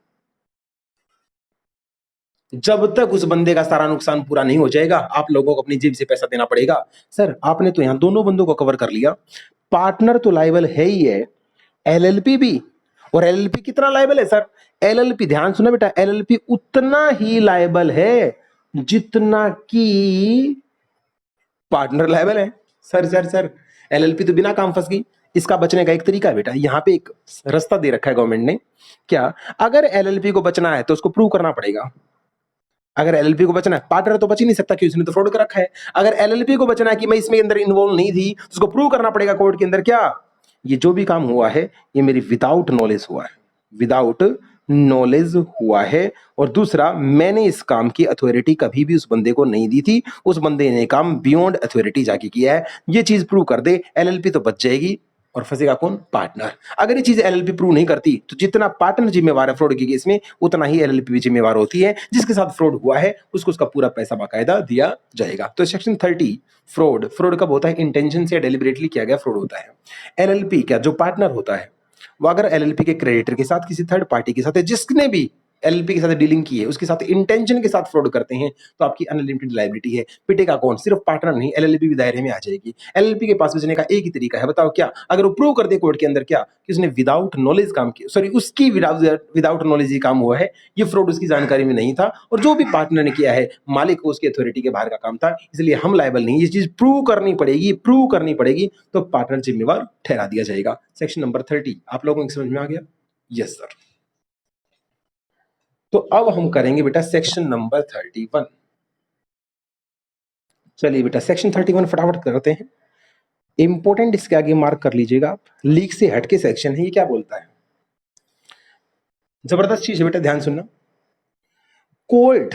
जब तक उस बंदे का सारा नुकसान पूरा नहीं हो जाएगा, आप लोगों को अपनी जेब से पैसा देना पड़ेगा। सर आपने तो यहां दोनों बंदों को कवर कर लिया, पार्टनर तो लायबल है ही है, एलएलपी भी। और एलएलपी कितना लायबल है सर, एलएलपी ध्यान सुना बेटा, एलएलपी उतना ही लायबल है जितना कि पार्टनर लायबल है। सर एलएलपी तो बिना काम फंस गई। इसका बचने का एक तरीका है बेटा, यहाँ पे एक रास्ता दे रखा है गवर्नमेंट ने। क्या, अगर एलएलपी को बचना है तो उसको प्रूव करना पड़ेगा। अगर एलएलपी को बचना है, पार्टनर तो बच ही नहीं सकता कि उसने तो फ्रॉड कर रखा है। अगर एलएलपी को बचना है कि मैं इसमें अंदर इन्वॉल्व नहीं थी, तो उसको प्रूव करना पड़ेगा कोर्ट के अंदर क्या, ये जो भी काम हुआ है ये मेरी विदाउट नॉलेज हुआ है, विदाउट नॉलेज हुआ है। और दूसरा, मैंने इस काम की अथॉरिटी कभी भी उस बंदे को नहीं दी थी, उस बंदे ने काम बियॉन्ड अथॉरिटी जाके किया है। ये चीज प्रूव कर दे, एलएलपी तो बच जाएगी और फंसेगा कौन, पार्टनर। अगर ये चीज एलएलपी प्रूव नहीं करती, तो जितना पार्टनर जिम्मेवार है फ्रॉड के केस में, उतना ही एलएलपी भी जिम्मेवार होती है। जिसके साथ फ्रॉड हुआ है उसको उसका पूरा पैसा बाकायदा दिया जाएगा। तो सेक्शन 30 फ्रॉड, फ्रॉड कब होता है, इंटेंशन से डेलिबरेटली किया गया फ्रॉड होता है। एलएलपी क्या, जो पार्टनर होता है वो अगर एलएलपी के क्रेडिटर के साथ, किसी थर्ड पार्टी के साथ, जिसने भी एलएलपी के साथ डीलिंग की है उसके साथ इंटेंशन के साथ फ्रॉड करते हैं, तो आपकी अनलिमिटेड लायबिलिटी है। पिटेगा कौन, सिर्फ पार्टनर नहीं, एलएलपी भी दायरे में आ जाएगी। एलएलपी के पास बचने का एक ही तरीका है, बताओ क्या, अगर वो प्रूव कर दे कोर्ट के अंदर क्या, कि उसने विदाउट नॉलेज काम किया, सॉरी उसकी विदाउट नॉलेज ही काम हुआ है, ये फ्रॉड उसकी जानकारी में नहीं था, और जो भी पार्टनर ने किया है मालिक को उसकी अथॉरिटी के बाहर का काम था, इसलिए हम लायबल नहीं। ये चीज प्रूव करनी पड़ेगी, प्रूव करनी पड़ेगी, तो पार्टनर जिम्मेवार ठहरा दिया जाएगा। सेक्शन नंबर 30 आप लोगों को समझ में आ गया? Yes sir. तो अब हम करेंगे बेटा सेक्शन नंबर 31। चलिए बेटा सेक्शन 31 फटाफट करते हैं। इंपॉर्टेंट इसके आगे मार्क कर लीजिएगा आप, लीक से हटके सेक्शन है। ये क्या बोलता है, जबरदस्त चीज है बेटा, ध्यान सुनना। कोर्ट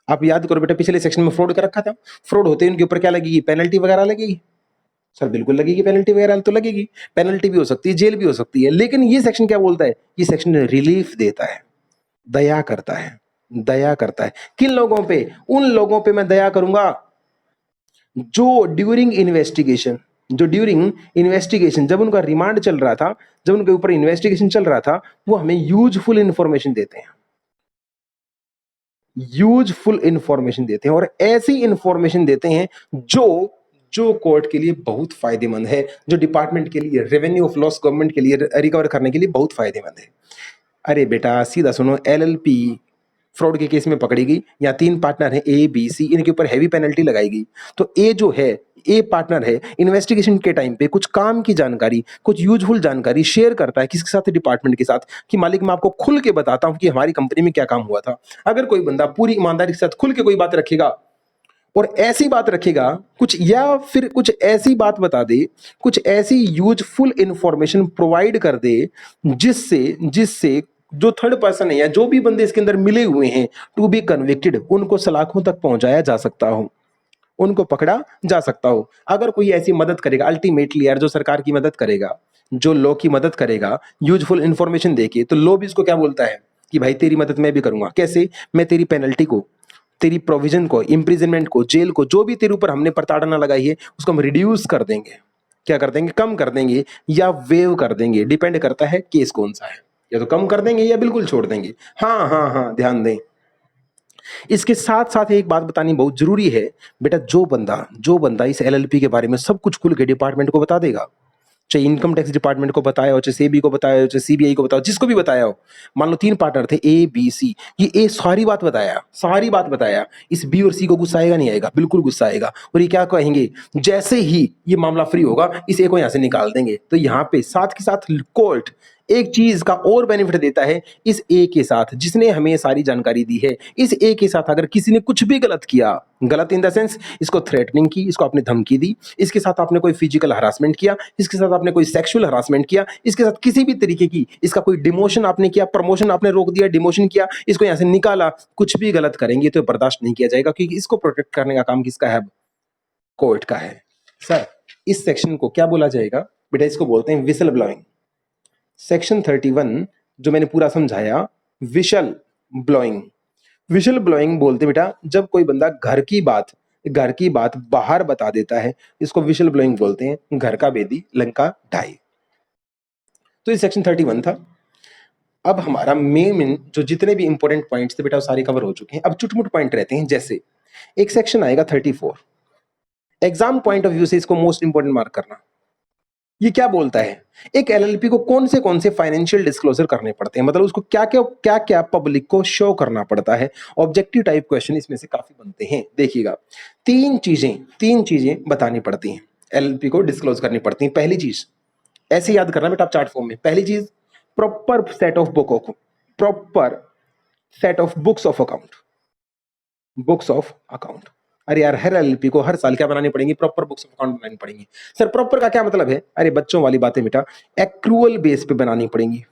आप याद करो बेटा, पिछले सेक्शन में फ्रॉड कर रखा था। फ्रॉड होते हैं उनके ऊपर क्या लगेगी, पेनल्टी वगैरह लगेगी। सर बिल्कुल लगेगी, पेनल्टी वगैरह तो लगेगी। पेनल्टी भी हो सकती है, जेल भी हो सकती है। लेकिन ये सेक्शन क्या बोलता है, ये सेक्शन रिलीफ देता है, दया करता है। दया करता है किन लोगों पे, उन लोगों पे मैं दया करूंगा जो ड्यूरिंग इन्वेस्टिगेशन जब उनका रिमांड चल रहा था, जब उनके ऊपर इन्वेस्टिगेशन चल रहा था, वो हमें यूजफुल इंफॉर्मेशन देते हैं, यूजफुल इंफॉर्मेशन देते हैं। और ऐसी इंफॉर्मेशन देते हैं जो जो कोर्ट के लिए बहुत फायदेमंद है, जो डिपार्टमेंट के लिए, रेवेन्यू ऑफ लॉस गवर्नमेंट के लिए रिकवर करने के लिए बहुत फायदेमंद है। अरे बेटा सीधा सुनो, एलएलपी फ्रॉड के केस में पकड़ी गई, या 3 पार्टनर हैं ए बी सी, इनके ऊपर हैवी पेनल्टी लगाई गई। तो ए जो है, ए पार्टनर है, इन्वेस्टिगेशन के टाइम पे कुछ काम की जानकारी, कुछ यूजफुल जानकारी शेयर करता है किसके साथ, डिपार्टमेंट के साथ, कि मालिक मैं आपको खुल के बताता हूं कि हमारी कंपनी में क्या काम हुआ था। अगर कोई बंदा पूरी ईमानदारी के साथ खुल के कोई बात रखेगा और ऐसी बात रखेगा कुछ, या फिर कुछ ऐसी बात बता दे, कुछ ऐसी यूजफुल इंफॉर्मेशन प्रोवाइड कर दे जिससे जिससे जो थर्ड पर्सन है या जो भी बंदे इसके अंदर मिले हुए हैं टू बी कन्विक्टेड, उनको सलाखों तक पहुंचाया जा सकता हो, उनको पकड़ा जा सकता हो। अगर कोई ऐसी मदद करेगा, अल्टीमेटली यार जो सरकार की मदद करेगा, जो लॉ की मदद करेगा यूजफुल इंफॉर्मेशन देके, तो लॉ भी इसको क्या बोलता है कि भाई तेरी मदद मैं भी करूंगा। कैसे, मैं तेरी पेनल्टी को, तेरी प्रोविजन को, इम्प्रिजनमेंट को, जेल को, जो भी तेरे ऊपर हमने प्रताड़ना लगाई है उसको हम रिड्यूस कर देंगे। क्या कर देंगे, कम कर देंगे या वेव कर देंगे, डिपेंड करता है केस कौन सा है। या तो कम कर देंगे या बिल्कुल छोड़ देंगे। हाँ हाँ हाँ, ध्यान दें। इसके साथ साथ एक बात बतानी बहुत जरूरी है बेटा, जो बंदा इस एलएलपी के बारे में सब कुछ खुल के डिपार्टमेंट को बता देगा, चाहे इनकम टैक्स डिपार्टमेंट को बताया हो, चाहे सेबी को बताया हो, चाहे सीबीआई को बताया हो, जिसको भी बताया हो। मान लो 3 पार्टनर थे ए बी सी, ये ए सारी बात बताया, इस बी और सी को गुस्सा आएगा नहीं आएगा, बिल्कुल गुस्सा आएगा। और ये क्या कहेंगे, जैसे ही ये मामला फ्री होगा इस ए को यहां से निकाल देंगे। तो यहाँ पे साथ के साथ कोर्ट एक चीज का और बेनिफिट देता है, इस ए के साथ जिसने हमें सारी जानकारी दी है, इस ए के साथ अगर किसी ने कुछ भी गलत किया, गलत इन द सेंस इसको थ्रेटनिंग की, इसको आपने धमकी दी, इसके साथ आपने कोई फिजिकल हरासमेंट किया, इसके साथ आपने कोई सेक्सुअल हरासमेंट किया, इसके साथ किसी भी तरीके की, इसका कोई डिमोशन आपने किया, प्रमोशन आपने रोक दिया, डिमोशन किया, इसको यहां से निकाला, कुछ भी गलत करेंगे तो बर्दाश्त नहीं किया जाएगा, क्योंकि इसको प्रोटेक्ट करने का काम किसका है, कोर्ट का है। सर इस सेक्शन को क्या बोला जाएगा बेटा, इसको बोलते हैं विसल ब्लोइंग। सेक्शन 31 जो मैंने पूरा समझाया, विशल ब्लोइंग। विशल ब्लोइंग बोलते बेटा जब कोई बंदा घर की बात बाहर बता देता है, इसको विशल ब्लोइंग बोलते हैं। घर का बेदी लंका ढाई। तो ये सेक्शन 31 था। अब हमारा मेन जो जितने भी इंपॉर्टेंट पॉइंट्स थे बेटा वो सारे कवर हो चुके हैं। अब चुटमुट पॉइंट रहते हैं, जैसे एक सेक्शन आएगा 34, एग्जाम पॉइंट ऑफ व्यू से इसको मोस्ट इंपॉर्टेंट मार्क करना। ये क्या बोलता है, एक एलएलपी को कौन से फाइनेंशियल डिस्क्लोजर करने पड़ते हैं, मतलब उसको क्या क्या पब्लिक को शो करना पड़ता है। ऑब्जेक्टिव टाइप क्वेश्चन इसमें से काफी बनते हैं। देखिएगा, तीन चीजें बतानी पड़ती हैं, एलएलपी को डिस्क्लोज करनी पड़ती हैं। पहली चीज ऐसे याद करना बेटा आप चार्ट फॉर्म में, पहली चीज proper set of books of account. अरे यार हर एलएलपी को हर साल क्या बनानी पड़ेंगी, प्रॉपर बुक्स ऑफ अकाउंट बनानी पड़ेंगी। सर प्रॉपर का क्या मतलब है, अरे बच्चों वाली बातें बेटा, एक्रूअल बेस पे बनानी पड़ेंगी।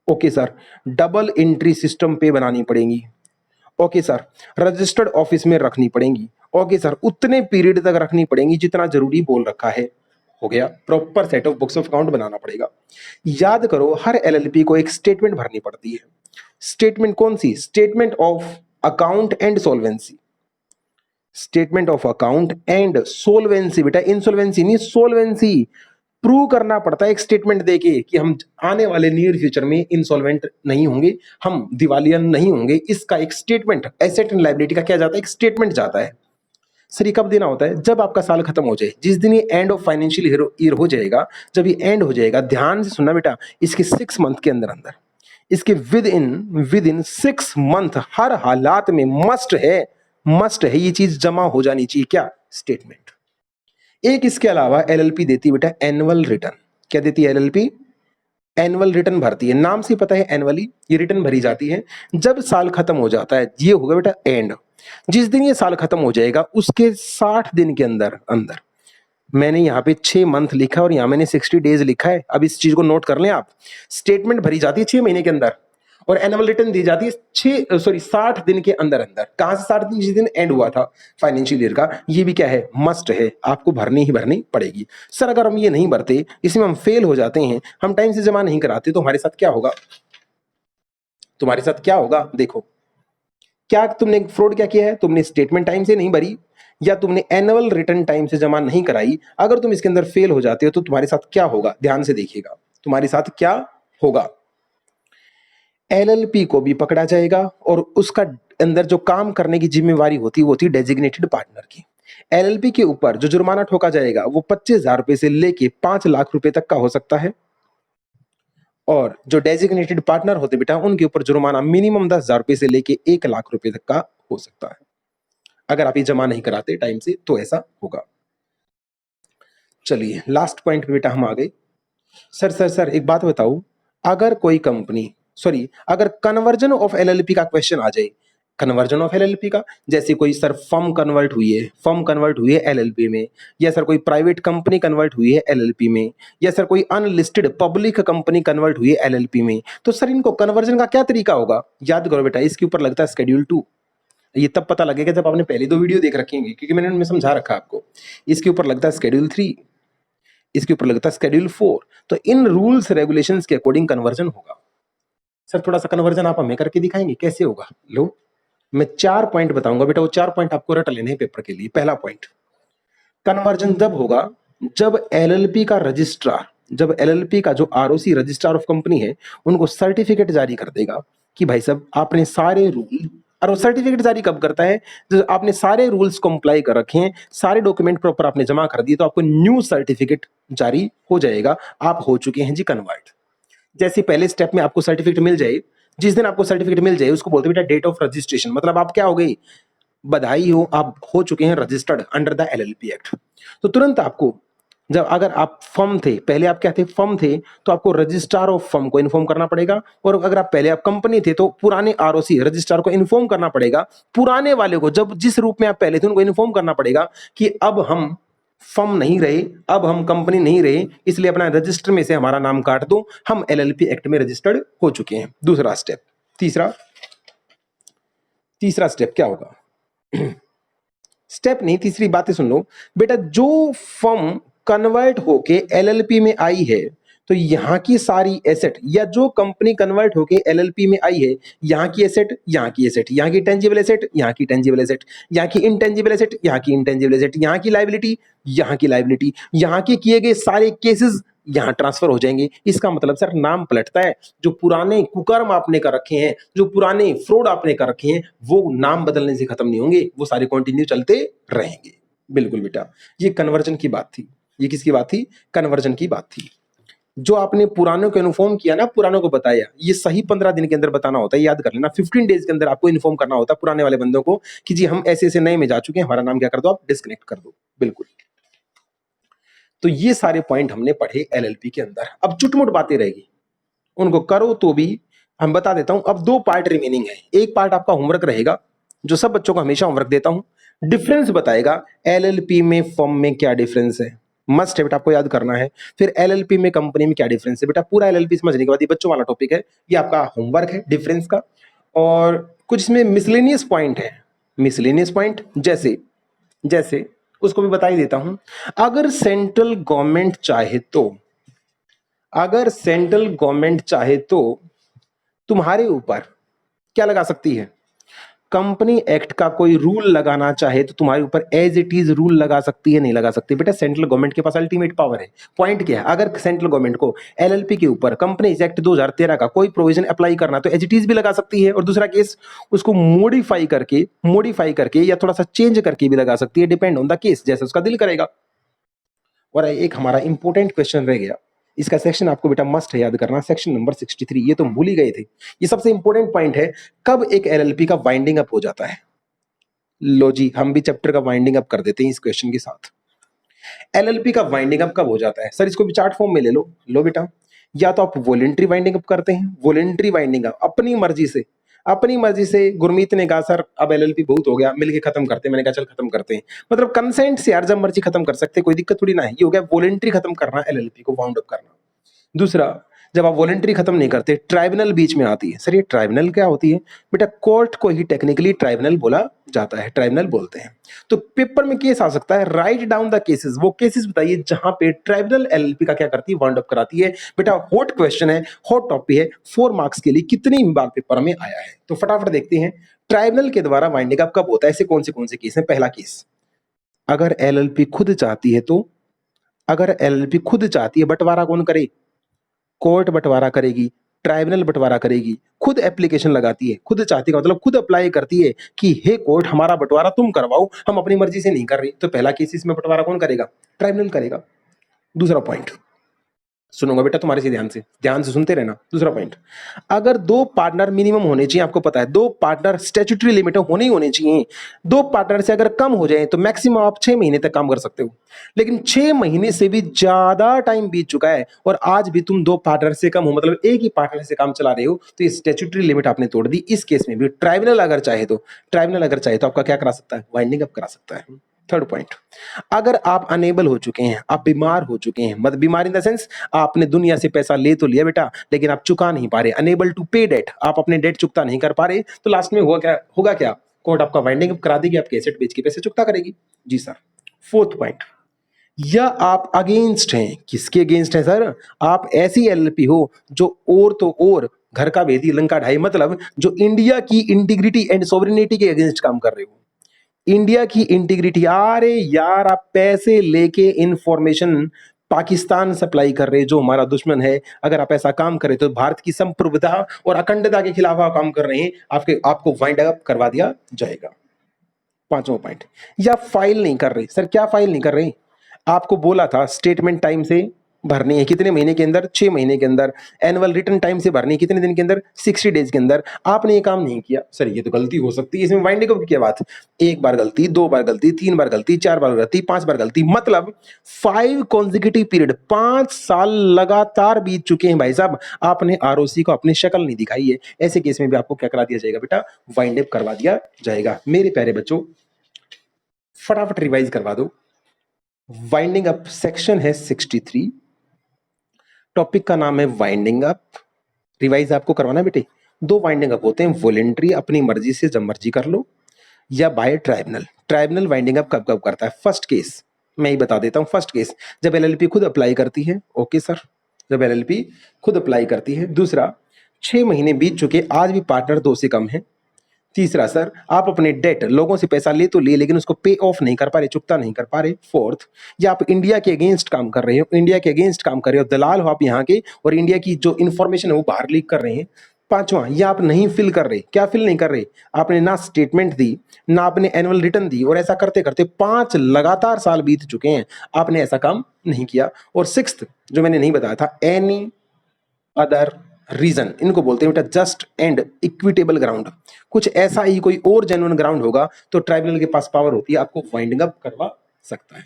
Okay sir, double entry system पे बनानी पड़ेंगी। ओके सर, रजिस्टर्ड ऑफिस में रखनी पड़ेंगी। ओके सर, उतने पीरियड तक रखनी पड़ेंगी जितना जरूरी बोल रखा है। हो गया, proper set of books of account बनाना पड़ेगा। याद करो हर एलएलपी को एक स्टेटमेंट भरनी पड़ती है। स्टेटमेंट कौन सी, statement of account and solvency. Statement of account and solvency, बेटा इंसोल्वेंसी नहीं, सोल्वेंसी प्रूव करना पड़ता है एक स्टेटमेंट देके कि हम आने वाले नियर फ्यूचर में इंसॉल्वेंट नहीं होंगे, हम दिवालिया नहीं होंगे। इसका एक स्टेटमेंट, एसेट एंड लायबिलिटी का क्या जाता है, एक स्टेटमेंट जाता है। सर ये कब देना होता है, जब आपका साल खत्म हो जाए, जिस दिन ये एंड ऑफ फाइनेंशियल ईयर हो जाएगा, जब ये एंड हो जाएगा, ध्यान से सुनना बेटा, इसके 6 मंथ के अंदर इसके विद इन 6 मंथ हर हालात में मस्ट है ये चीज जमा हो जानी चाहिए, क्या, स्टेटमेंट। एक इसके अलावा एलएलपी देती है बेटा एनुअल रिटर्न। क्या देती है एलएलपी, एनुअल रिटर्न भरती है। नाम से पता है एनुअली ये रिटर्न भरी जाती है जब साल खत्म हो जाता है। ये होगा बेटा एंड, जिस दिन ये साल खत्म हो जाएगा उसके 60 दिन के अंदर मैंने यहाँ पे 6 मंथ लिखा और यहाँ मैंने 60 डेज लिखा है। अब इस चीज को नोट कर लें आप, स्टेटमेंट भरी जाती है 6 महीने के अंदर और एनुअल रिटर्न दी जाती है 60 दिन के अंदर अंदर। कहां से 60 दिन? जिस दिन एंड हुआ था फाइनेंशियल ईयर का। ये भी क्या है? मस्ट है, आपको भरनी ही भरनी पड़ेगी। सर अगर हम ये नहीं भरते, इसमें हम फेल हो जाते हैं, हम टाइम से जमा नहीं कराते, तो हमारे साथ क्या होगा? तुम्हारे साथ क्या होगा? देखो, क्या तुमने फ्रॉड क्या किया है? तुमने स्टेटमेंट टाइम से नहीं भरी या तुमने एनुअल रिटर्न टाइम से जमा नहीं कराई। अगर तुम इसके अंदर फेल हो जाते हो तो तुम्हारे साथ क्या होगा? ध्यान से देखिएगा, तुम्हारे साथ क्या होगा। एलएलपी को भी पकड़ा जाएगा और उसका अंदर जो काम करने की जिम्मेवारी होती है वो होती है डेजिग्नेटेड पार्टनर की। एलएलपी के ऊपर जो जुर्माना ठोका जाएगा वो 25,000 रुपए से लेके 5 लाख रुपए तक का हो सकता है। और जो डेजिग्नेटेड पार्टनर होते बेटा, उनके ऊपर जुर्माना मिनिमम 10,000 रुपए से लेके 1 लाख रुपए तक का हो सकता है। अगर आप ये जमा नहीं कराते टाइम से तो ऐसा होगा। चलिए लास्ट पॉइंट पे बेटा हम आ गए। सर एक बात बताओ, अगर कोई कंपनी अगर कन्वर्जन ऑफ एलएलपी का क्वेश्चन आ जाए, कन्वर्जन ऑफ एलएलपी का, जैसे कोई सर फर्म कन्वर्ट हुई है एलएलपी में, या सर कोई प्राइवेट कंपनी कन्वर्ट हुई है एलएलपी में, या सर कोई अनलिस्टेड पब्लिक कंपनी कन्वर्ट हुई है एलएलपी में, तो सर इनको कन्वर्जन का क्या तरीका होगा? याद करो बेटा, इसके ऊपर लगता है शेड्यूल 2। ये तब पता लगेगा जब आपने पहली 2 वीडियो देख रखी होंगी, क्योंकि मैंने उनमें समझा रखा आपको। इसके ऊपर लगता है शेड्यूल 3, इसके ऊपर लगता है शेड्यूल 4। तो इन रूल्स रेगुलेशंस के अकॉर्डिंग कन्वर्जन होगा। सर थोड़ा सा कन्वर्जन आप हमें करके दिखाएंगे कैसे होगा? लो, मैं 4 पॉइंट बताऊंगा बेटा, वो 4 पॉइंट आपको रट लेने हैं पेपर के लिए। पहला पॉइंट, कन्वर्जन तब होगा जब एलएलपी का रजिस्ट्रार, जब एलएलपी का जो आरओसी रजिस्ट्रार ऑफ कंपनी है, उनको सर्टिफिकेट जारी कर देगा कि भाई साहब आपने सारे रूल, और वो सर्टिफिकेट जारी कब करता है? जब आपने सारे रूल्स कंप्लाई कर रखे हैं, सारे डॉक्यूमेंट प्रॉपर आपने जमा कर दिए, तो आपको न्यू सर्टिफिकेट जारी हो जाएगा, आप हो चुके हैं जी कन्वर्ट। जैसे पहले स्टेप में आपको सर्टिफिकेट मिल जाए, जिस दिन आपको सर्टिफिकेट मिल जाए उसको बोलते हैं बेटा डेट ऑफ रजिस्ट्रेशन, मतलब आप क्या हो गई? बधाई हो, आप हो चुके हैं registered under the LLP act. तो तुरंत आपको, जब अगर आप फर्म थे, पहले आप क्या थे? फर्म थे, तो आपको रजिस्ट्रार ऑफ फर्म को इन्फॉर्म करना पड़ेगा। और अगर आप पहले आप कंपनी थे तो पुराने आरओसी रजिस्ट्रार को इन्फॉर्म करना पड़ेगा। पुराने वाले को, जब जिस रूप में आप पहले थे, उनको इन्फॉर्म करना पड़ेगा कि अब हम फर्म नहीं रहे, अब हम कंपनी नहीं रहे, इसलिए अपना रजिस्टर में से हमारा नाम काट दो, हम एलएलपी एक्ट में रजिस्टर्ड हो चुके हैं। दूसरा स्टेप। तीसरा स्टेप क्या होगा? स्टेप नहीं, तीसरी बातें सुन लो बेटा। जो फर्म कन्वर्ट होके एलएलपी में आई है, तो यहां की सारी एसेट, या जो कंपनी कन्वर्ट होके एलएलपी में आई है, यहां की एसेट, यहां की एसेट, यहां की टेंजिबल एसेट, यहां की टेंजिबल एसेट, यहां की इंटेंजिबल एसेट, यहां की इंटेंजिबल एसेट, यहां की लायबिलिटी, यहां की लायबिलिटी, यहां के किए गए सारे केसेस यहां ट्रांसफर हो जाएंगे। इसका मतलब सर नाम पलटता है। जो पुराने कुकर्म आपने कर रखे हैं, जो पुराने फ्रॉड आपने कर रखे हैं, वो नाम बदलने से खत्म नहीं होंगे, वो सारे कंटिन्यू चलते रहेंगे। बिल्कुल बेटा, ये कन्वर्जन की बात थी। ये किसकी बात थी? कन्वर्जन की बात थी। जो आपने पुरानों को इन्फॉर्म किया ना, पुरानों को बताया, ये सही 15 दिन के अंदर बताना होता है, याद कर लेना। 15 डेज के अंदर आपको इन्फॉर्म करना होता है पुराने वाले बंदों को कि जी हम ऐसे ऐसे नए में जा चुके हैं, हमारा नाम क्या कर दो, आप डिस्कनेक्ट कर दो। बिल्कुल। तो ये सारे पॉइंट हमने पढ़े एलएलपी के अंदर। अब चुटमुट बातें रहेगी, उनको करो तो भी हम बता देता हूं। अब 2 पार्ट रिमेनिंग है। एक पार्ट आपका होमवर्क रहेगा, जो सब बच्चों को हमेशा होमवर्क देता हूं। डिफरेंस बताएगा एलएलपी में फर्म में क्या डिफरेंस है, मस्ट है बेटा, आपको याद करना है। फिर एलएलपी में कंपनी में क्या डिफरेंस है बेटा, पूरा एलएलपी समझने के बाद ये बच्चों वाला टॉपिक है, ये आपका होमवर्क है डिफरेंस का। और कुछ इसमें मिसलेनियस पॉइंट है। मिसलेनियस पॉइंट जैसे जैसे उसको भी बता ही देता हूं। अगर सेंट्रल गवर्नमेंट चाहे तो, अगर सेंट्रल गवर्नमेंट चाहे तो तुम्हारे ऊपर क्या लगा सकती है? कंपनी एक्ट का कोई रूल लगाना चाहे तो तुम्हारे ऊपर एज इट इज रूल लगा सकती है, नहीं लगा सकती? बेटा सेंट्रल गवर्नमेंट के पास अल्टीमेट पावर है। पॉइंट क्या है? अगर सेंट्रल गवर्नमेंट को एलएलपी के ऊपर कंपनीज एक्ट 2013 का कोई प्रोविजन अप्लाई करना तो एज इट इज भी लगा सकती है, और दूसरा केस उसको मॉडिफाई करके या थोड़ा सा चेंज करके भी लगा सकती है, डिपेंड ऑन द केस, जैसे उसका दिल करेगा। और एक हमारा इंपॉर्टेंट क्वेश्चन रह गया, इसका सेक्शन आपको बेटा मस्ट है याद करना, सेक्शन नंबर 63। ये तो भूल ही गए थे, ये सबसे इंपॉर्टेंट पॉइंट है। कब एक एलएलपी का वाइंडिंग अप हो जाता है? लो जी, हम भी चैप्टर का वाइंडिंग अप कर देते हैं इस क्वेश्चन के साथ। एलएलपी का वाइंडिंग अप कब हो जाता है? सर इसको भी चार्ट फॉर्म में ले लो। लो बेटा, या तो आप वॉलेंट्री वाइंडिंग अप करते हैं, वॉलेंट्री वाइंडिंग अप अपनी मर्जी से गुरमीत ने कहा सर अब एलएलपी बहुत हो गया, मिलके खत्म करते हैं। मैंने कहा चल खत्म करते हैं, मतलब कंसेंट से यार, जब मर्जी खत्म कर सकते, कोई दिक्कत थोड़ी ना है। ये हो गया वॉलेंट्री खत्म करना, एलएलपी को वाउंड अप करना। दूसरा, जब आप वॉलंटरी खत्म नहीं करते, ट्राइब्यूनल बीच में आती है। सर ये ट्राइब्यूनल क्या होती है? बेटा कोर्ट को ही टेक्निकली ट्राइब्यूनल बोला जाता है, ट्राइब्यूनल बोलते हैं। तो पेपर में केस आ सकता है, राइट डाउन द केसेस, वो केसेस बताइए जहां पे ट्राइब्यूनल एलएलपी का क्या करती है, वाइंड अप कराती है। बेटा हॉट क्वेश्चन है, हॉट टॉपिक है, 4 मार्क्स के लिए कितनी बार पेपर में आया है। तो फटाफट देखते हैं ट्राइब्यूनल के द्वारा वाइंडिंग अप कब होता है, ऐसे कौन से केस हैं। पहला केस, अगर एलएलपी खुद चाहती है तो, अगर एलएलपी खुद चाहती है, बंटवारा कौन करे? कोर्ट बंटवारा करेगी, ट्राइब्यूनल बंटवारा करेगी, खुद एप्लीकेशन लगाती है, खुद चाहती है मतलब खुद अप्लाई करती है कि हे कोर्ट हमारा बंटवारा तुम करवाओ, हम अपनी मर्जी से नहीं कर रहे। तो पहला केस इसमें बंटवारा कौन करेगा? ट्राइब्यूनल करेगा। दूसरा पॉइंट सुनूंगा बेटा तुम्हारे से, ध्यान से सुनते रहना। दूसरा पॉइंट, अगर 2 पार्टनर मिनिमम होने चाहिए, आपको पता है 2 पार्टनर स्टैट्यूटरी लिमिट होने ही होने चाहिए। 2 पार्टनर से अगर कम हो जाए तो मैक्सिमम आप 6 महीने तक काम कर सकते हो, लेकिन 6 महीने से भी ज्यादा टाइम बीत चुका है और आज भी तुम 2 पार्टनर से कम हो, मतलब एक ही पार्टनर से काम चला रहे हो, तो ये स्टैट्यूटरी लिमिट आपने तोड़ दी। इस केस में भी ट्राइब्यूनल अगर चाहे तो आपका क्या करा सकता है? वाइंडिंग अप करा सकता है। थर्ड पॉइंट, अगर आप अनेबल हो चुके हैं, आप बीमार हो चुके हैं, मतलब बीमार इन द सेंस आपने दुनिया से पैसा ले तो लिया बेटा, लेकिन आप चुका नहीं पा रहे, अनेबल टू पे डेट, आप अपने डेट चुकता नहीं कर पा रहे, तो लास्ट में होगा क्या? कोर्ट आपका वाइंडिंग अप करा देगी, आपके एसेट बेच के पैसे चुकता करेगी। जी सर। फोर्थ पॉइंट, या आप अगेंस्ट हैं, किसके अगेंस्ट हैं सर? आप ऐसी एलएलपी हो जो और तो और घर का भेदी लंका ढाई, मतलब जो इंडिया की इंटीग्रिटी एंड सोवरेनिटी के अगेंस्ट काम कर रहे हो। इंडिया की इंटीग्रिटी, अरे यार आप पैसे लेके इंफॉर्मेशन पाकिस्तान सप्लाई कर रहे, जो हमारा दुश्मन है। अगर आप ऐसा काम करें तो भारत की संप्रभुता और अखंडता के खिलाफ आप काम कर रहे हैं, आपको वाइंड अप करवा दिया जाएगा। पांचवा पॉइंट, या फाइल नहीं कर रहे। सर क्या फाइल नहीं कर रहे? आपको बोला था स्टेटमेंट टाइम से भरनी है, कितने महीने के अंदर? 6 महीने के अंदर। एनुअल रिटर्न टाइम से भरनी है, कितने दिन के अंदर? 60 डेज के अंदर। आपने ये काम नहीं किया। सर ये तो गलती हो सकती है, इसमें वाइंडिंग अप की क्या बात? 1 बार गलती, 2 बार गलती, 3 बार गलती, 4 बार गलती, 5 बार गलती, मतलब 5 कॉन्जिक्यूटिव पीरियड, 5 साल लगातार बीत चुके हैं भाई साहब, आपने आरओसी को अपनी शक्ल नहीं दिखाई है। ऐसे केस में भी आपको क्या करा दिया जाएगा बेटा? वाइंड अप करवा दिया जाएगा। मेरे प्यारे बच्चों फटाफट रिवाइज करवा दो। वाइंडिंग अप सेक्शन है 63, टॉपिक का नाम है वाइंडिंग अप। रिवाइज आपको करवाना बेटे। 2 वाइंडिंग अप होते हैं, वॉलेंट्री अपनी मर्जी से जब मर्जी कर लो, या by tribunal. Tribunal winding up कब कब करता है? फर्स्ट केस मैं ही बता देता हूं। फर्स्ट केस जब एलएलपी खुद अप्लाई करती है, ओके सर, जब एलएलपी खुद अप्लाई करती है। दूसरा, 6 महीने बीत चुके, आज भी पार्टनर 2 से कम है। तीसरा सर, आप अपने डेट, लोगों से पैसा ले तो लिए लेकिन उसको पे ऑफ नहीं कर पा रहे, चुकता नहीं कर पा रहे। फोर्थ, या आप इंडिया के अगेंस्ट काम कर रहे हो, इंडिया के अगेंस्ट काम कर रहे हो, दलाल हो आप यहाँ के, और इंडिया की जो इन्फॉर्मेशन है वो बाहर लीक कर रहे हैं। पांचवा, या आप नहीं फिल कर रहे। क्या फिल नहीं कर रहे? आपने ना स्टेटमेंट दी, ना आपने एनुअल रिटर्न दी, और ऐसा करते करते 5 लगातार साल बीत चुके हैं, आपने ऐसा काम नहीं किया। और सिक्स्थ जो मैंने नहीं बताया था, एनी अदर रीजन, इनको बोलते हैं बेटा जस्ट एंड इक्विटेबल ग्राउंड। कुछ ऐसा ही कोई और जेन्युइन ग्राउंड होगा तो ट्राइब्यूनल के पास पावर होती है, आपको वाइंडिंग अप करवा सकता है।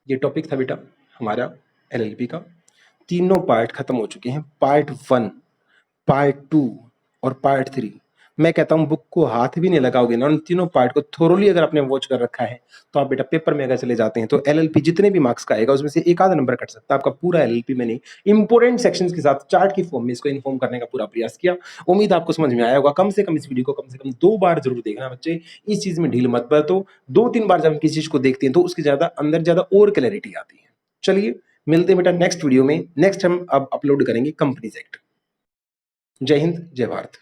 ये टॉपिक था बेटा हमारा एलएलपी का। तीनों पार्ट खत्म हो चुके हैं, पार्ट 1, पार्ट 2 और पार्ट 3। मैं कहता हूं बुक को हाथ भी नहीं लगाओगे ना, उन तीनों पार्ट को थोरोली अगर आपने वॉच कर रखा है, तो आप बेटा पेपर में अगर चले जाते हैं तो एलएलपी जितने भी मार्क्स का आएगा उसमें से एक आधा नंबर कट सकता है आपका। पूरा एलएलपी मैंने इंपोर्टेंट सेक्शंस के साथ चार्ट की फॉर्म में इसको इन्फॉर्म करने का पूरा प्रयास किया। उम्मीद आपको समझ में आया होगा। कम से कम इस वीडियो को कम से कम 2 बार जरूर देखना बच्चे, इस चीज में ढील मत बरतो। 2-3 बार जब हम किसी चीज को देखते हैं तो उसकी ज्यादा अंदर ज्यादा और क्लैरिटी आती है। चलिए मिलते हैं बेटा नेक्स्ट वीडियो में। नेक्स्ट हम अब अपलोड करेंगे कंपनीज एक्ट। जय हिंद, जय भारत।